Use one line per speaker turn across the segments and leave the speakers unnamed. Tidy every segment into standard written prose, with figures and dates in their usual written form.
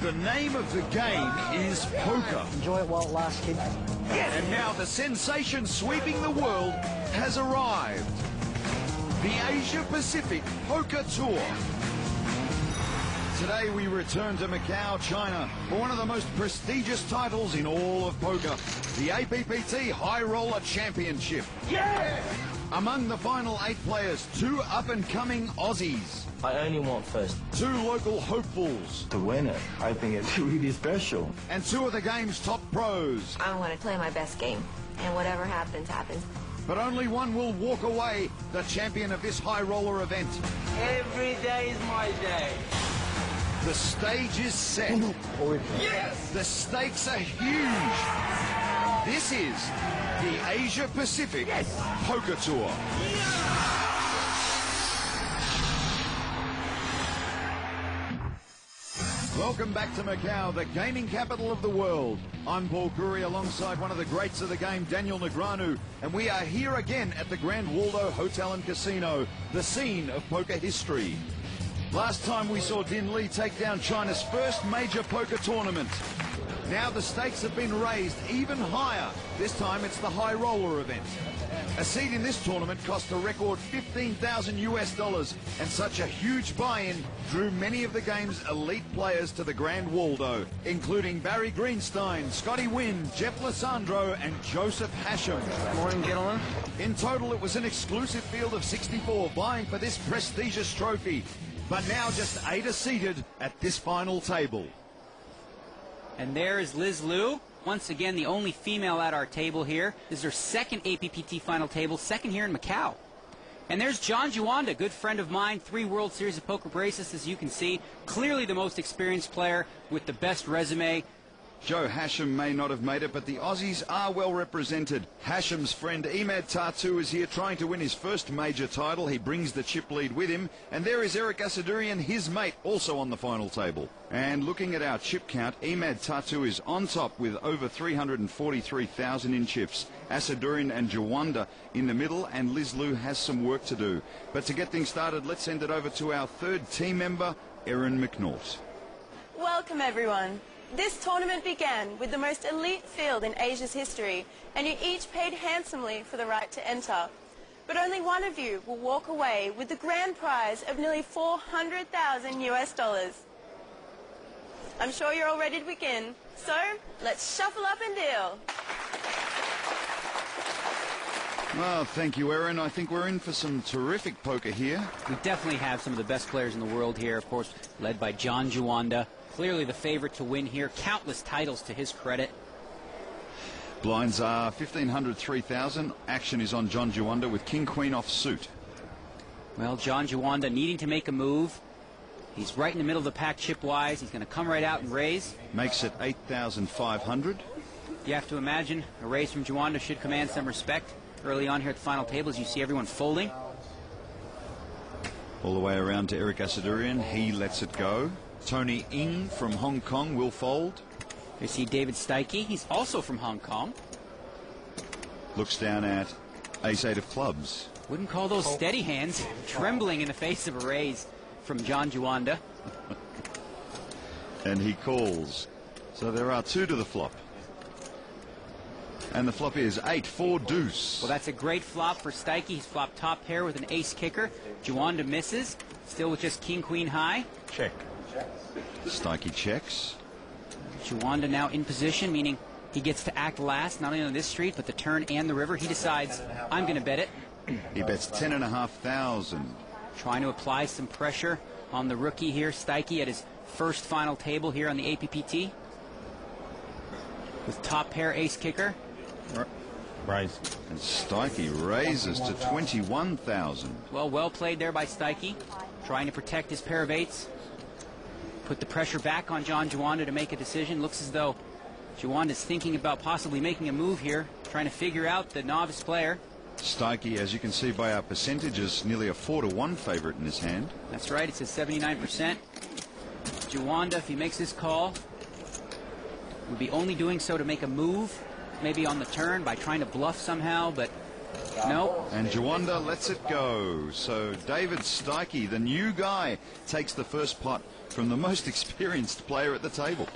The name of the game is poker.
Enjoy it while it lasts, kid.
And now the sensation sweeping the world has arrived. The Asia Pacific Poker Tour. Today we return to Macau, China, for one of the most prestigious titles in all of poker, the APPT High Roller Championship.
Yeah!
Among the final 8 players, 2 up-and-coming Aussies.
I only want first
2 local hopefuls.
to win it. I think it's really special.
And 2 of the game's top pros.
I want to play my best game, and whatever happens, happens.
But only one will walk away the champion of this high roller event.
Every day is my day.
The stage is set.
Yes!
The stakes are huge. This is the Asia Pacific Poker Tour. Welcome back to Macau, the gaming capital of the world. I'm Paul Curry alongside one of the greats of the game, Daniel Negreanu, and we are here again at the Grand Waldo Hotel and Casino, the scene of poker history. Last time we saw Din Lee take down China's first major poker tournament. Now the stakes have been raised even higher. This time it's the high roller event. A seat in this tournament cost a record $15,000 and such a huge buy-in drew many of the game's elite players to the Grand Waldo, including Barry Greenstein, Scotty Wynn, Jeff Lissandro and Joseph Hashem.
Morning, gentlemen.
In total, it was an exclusive field of 64 vying for this prestigious trophy. But now just 8 are seated at this final table.
And there is Liz Liu, once again the only female at our table here. This is her second APPT final table, second here in Macau. And there's John Juanda, good friend of mine, 3 World Series of Poker bracelets, as you can see. Clearly the most experienced player with the best resume.
Joe Hashem may not have made it, but the Aussies are well represented. Hashem's friend Emad Tatu is here trying to win his first major title. He brings the chip lead with him. And there is Eric Asadurian, his mate, also on the final table. And looking at our chip count, Emad Tatu is on top with over 343,000 in chips. Asadurian and Juanda in the middle, and Liz Liu has some work to do. But to get things started, let's send it over to our third team member, Erin McNaught.
Welcome everyone. This tournament began with the most elite field in Asia's history, and you each paid handsomely for the right to enter. But only one of you will walk away with the grand prize of nearly $400,000. I'm sure you're all ready to begin, so let's shuffle up and deal.
Well, thank you, Erin. I think we're in for some terrific poker here.
We definitely have some of the best players in the world here, of course, led by John Juanda. Clearly the favorite to win here, countless titles to his credit.
Blinds are 1,500, 3,000. Action is on John Juanda with King-Queen off suit.
Well, John Juanda needing to make a move. He's right in the middle of the pack chip-wise. He's going to come right out and raise.
Makes it 8,500.
You have to imagine a raise from Juanda should command some respect. Early on here at the final table, as you see everyone folding.
All the way around to Eric Asadurian. He lets it go. Tony Ng from Hong Kong will fold.
You see David Steike. He's also from Hong Kong.
Looks down at ace-8 of clubs.
Wouldn't call those steady hands. Trembling in the face of a raise from John Juanda.
And he calls. So there are 2 to the flop. And the flop is 8-4 deuce.
Well, that's a great flop for Steike. He's flopped top pair with an ace kicker. Juanda misses. Still with just king-queen high.
Check.
Steike checks.
Juanda now in position, meaning he gets to act last, not only on this street, but the turn and the river. He decides, I'm going to bet it.
He bets 10,500.
Trying to apply some pressure on the rookie here, Steike, at his first final table here on the APPT. With top pair ace kicker.
Rise.
And Steike raises to 21,000.
Well played there by Steike. Trying to protect his pair of eights. Put the pressure back on John Juanda to make a decision. Looks as though Juanda's thinking about possibly making a move here, trying to figure out the novice player.
Steike, as you can see by our percentages, nearly a 4-to-1 favorite in his hand.
That's right, it's a 79%. Juanda, if he makes this call, would be only doing so to make a move, maybe on the turn by trying to bluff somehow, but Nope.
And Jawanda lets it go. So David Steike, the new guy, takes the first pot from the most experienced player at the table.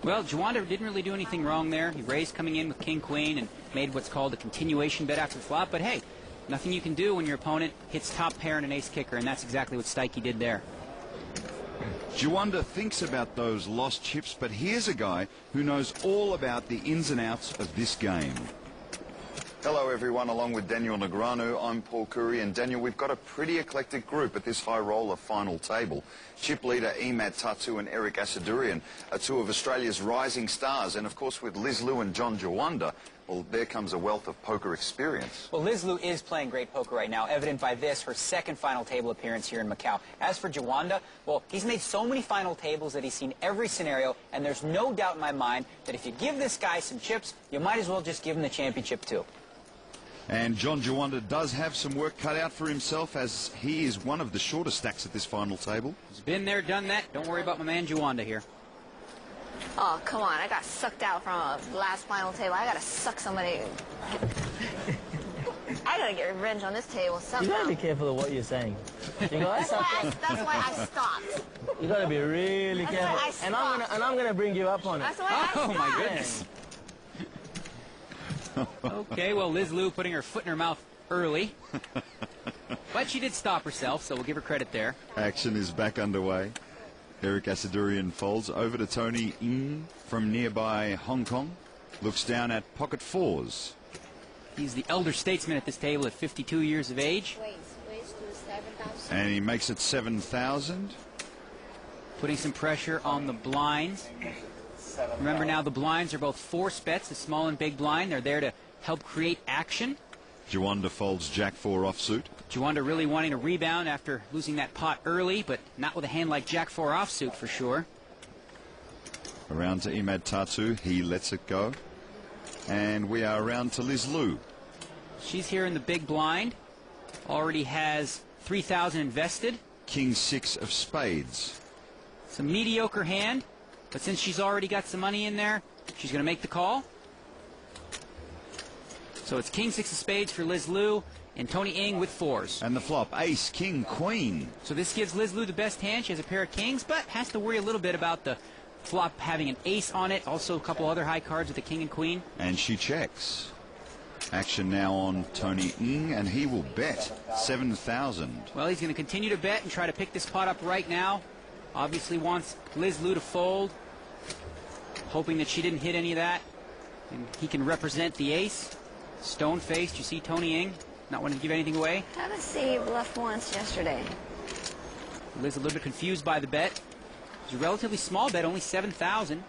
Well, Jawanda didn't really do anything wrong there. He raised coming in with King-Queen and made what's called a continuation bet after the flop. But hey, nothing you can do when your opponent hits top pair and an ace kicker, and that's exactly what Steike did there.
Jawanda thinks about those lost chips, but here's a guy who knows all about the ins and outs of this game. Hello everyone, along with Daniel Negreanu, I'm Paul Curry, and Daniel, we've got a pretty eclectic group at this high roller final table. Chip leader Ep03 and Eric Asadurian are two of Australia's rising stars, and of course with Liz Liu and John Jawanda, well, there comes a wealth of poker experience.
Well, Liz Liu is playing great poker right now, evident by this, her second final table appearance here in Macau. As for Jawanda, well, he's made so many final tables that he's seen every scenario, and there's no doubt in my mind that if you give this guy some chips, you might as well just give him the championship too.
And John Jawanda does have some work cut out for himself, as he is one of the shortest stacks at this final table.
He's been there, done that. Don't worry about my man Jawanda here.
Oh, come on. I got sucked out from a last final table. I got to suck somebody. I got to get revenge on this table somehow.
You got to be careful of what you're saying.
That's why I stopped.
You got to be really
That's
careful.
why I stopped.
And I'm gonna bring you up on it.
That's why I stopped.
Oh, my goodness. Okay, well, Liz Liu putting her foot in her mouth early. But she did stop herself, so we'll give her credit there.
Action is back underway. Eric Asadurian folds over to Tony Ng from nearby Hong Kong. Looks down at pocket fours.
He's the elder statesman at this table at 52 years of age.
And he makes it 7,000.
Putting some pressure on the blinds. Remember now, the blinds are both force bets, the small and big blind. They're there to help create action.
Jawanda folds Jack-4 offsuit.
Jawanda really wanting to rebound after losing that pot early, but not with a hand like Jack-4 offsuit for sure.
Around to Ep03, he lets it go. And we are around to Liz Liu.
She's here in the big blind. Already has 3,000 invested.
King-6 of spades.
It's a mediocre hand. But since she's already got some money in there, she's going to make the call. So it's King-6 of spades for Liz Liu and Tony Ng with fours.
And the flop, ace, king, queen.
So this gives Liz Liu the best hand. She has a pair of kings, but has to worry a little bit about the flop having an ace on it. Also a couple other high cards with the king and queen.
And she checks. Action now on Tony Ng, and he will bet 7,000.
Well, he's going to continue to bet and try to pick this pot up right now. Obviously wants Liz Liu to fold, hoping that she didn't hit any of that. And he can represent the ace. Stone-faced, you see Tony Ng not wanting to give anything away.
Haven't seen you bluff once yesterday.
Liz a little bit confused by the bet. It's a relatively small bet, only 7,000.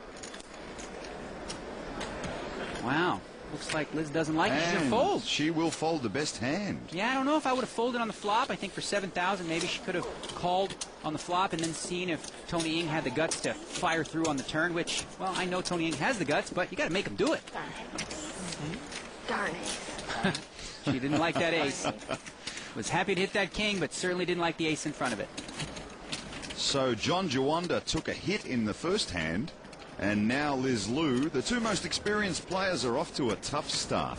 Wow. Looks like Liz doesn't like it. She's going to fold.
She will fold the best hand.
Yeah, I don't know if I would have folded on the flop. I think for 7,000, maybe she could have called on the flop and then seen if Tony Ng had the guts to fire through on the turn, which, well, I know Tony Ng has the guts, but you got to make him do it.
Darn it.
She didn't like that ace. Was happy to hit that king, but certainly didn't like the ace in front of it.
So John Jawanda took a hit in the first hand, and now Liz Liu, the two most experienced players, are off to a tough start.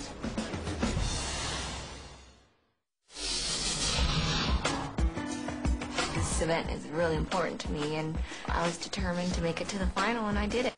This event is really important to me, and I was determined to make it to the final, and I did it.